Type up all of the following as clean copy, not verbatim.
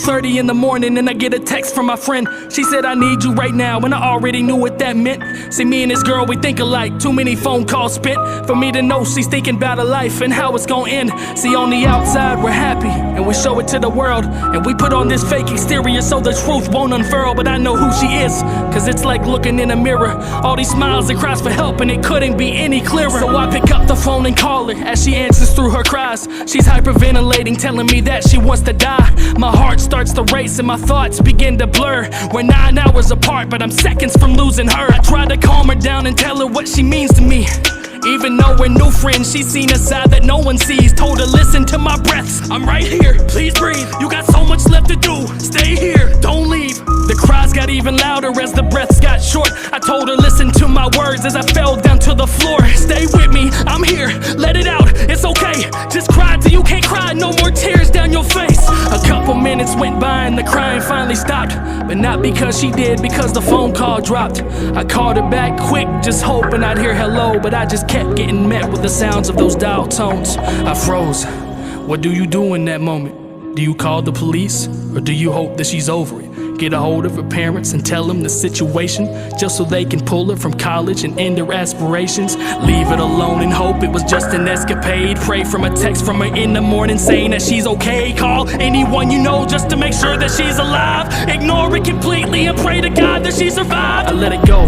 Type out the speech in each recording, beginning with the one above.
2:30 in the morning and I get a text from my friend. She said, I need you right now, and I already knew what that meant. See, me and this girl, we think alike. Too many phone calls spent for me to know she's thinking about her life and how it's gonna end. See, on the outside we're happy and we show it to the world, and we put on this fake exterior so the truth won't unfurl. But I know who she is, cause it's like looking in a mirror. All these smiles and cries for help, and it couldn't be any clearer. So I pick up the phone and call her as she answers through her cries. She's hyperventilating, telling me that she wants to die. My heart starts to race and my thoughts begin to blur. We're 9 hours apart, but I'm seconds from losing her. I try to calm her down and tell her what she means to me. Even though we're new friends, she's seen a side that no one sees. Told her, listen to my breaths, I'm right here, please breathe. You got so much left to do, stay here, don't leave. The cries got even louder as the breaths got short. I told her, listen to my words as I fell down to the floor. Stay with me, I'm here, let it out, it's okay. Just cry till you can't cry, no more tears down your face. A couple minutes went by and the crying finally stopped. But not because she did, because the phone call dropped. I called her back quick, just hoping I'd hear hello, but I just kept getting met with the sounds of those dial tones. I froze. What do you do in that moment? Do you call the police, or do you hope that she's over it? Get a hold of her parents and tell them the situation, just so they can pull her from college and end her aspirations. Leave it alone and hope it was just an escapade. Pray from a text from her in the morning saying that she's okay. Call anyone you know just to make sure that she's alive. Ignore it completely and pray to God that she survived. I let it go.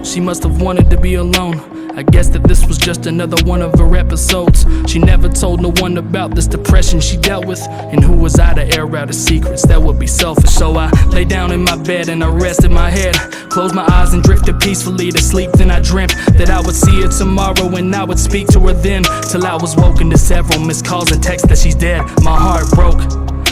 She must have wanted to be alone. I guess that this was just another one of her episodes. She never told no one about this depression she dealt with, and who was I to air out her secrets? That would be selfish. So I lay down in my bed and I rested my head, closed my eyes and drifted peacefully to sleep. Then I dreamt that I would see her tomorrow and I would speak to her then, till I was woken to several missed calls and texts that she's dead. My heart broke.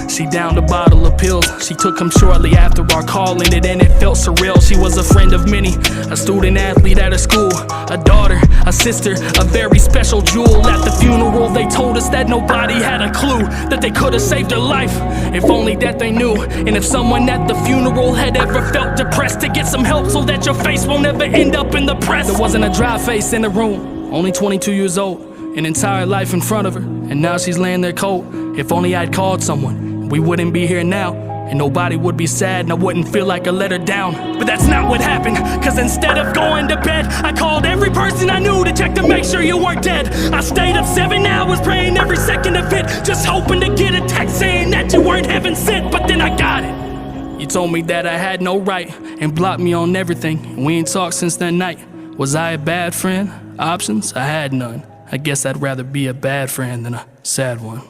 She downed a bottle of pills. She took them shortly after our call ended, and it felt surreal. She was a friend of many, a student athlete at her school, a daughter, a sister, a very special jewel. At the funeral they told us that nobody had a clue that they could have saved her life, if only that they knew. And if someone at the funeral had ever felt depressed, to get some help so that your face won't ever end up in the press. There wasn't a dry face in the room, only 22 years old, an entire life in front of her, and now she's laying there cold. If only I'd called someone, we wouldn't be here now, and nobody would be sad, and I wouldn't feel like I let her down. But that's not what happened, cause instead of going to bed, I called every person I knew to check to make sure you weren't dead. I stayed up 7 hours praying every second of it, just hoping to get a text saying that you weren't heaven sent, but then I got it. You told me that I had no right, and blocked me on everything, and we ain't talked since that night. Was I a bad friend? Options? I had none. I guess I'd rather be a bad friend than a sad one.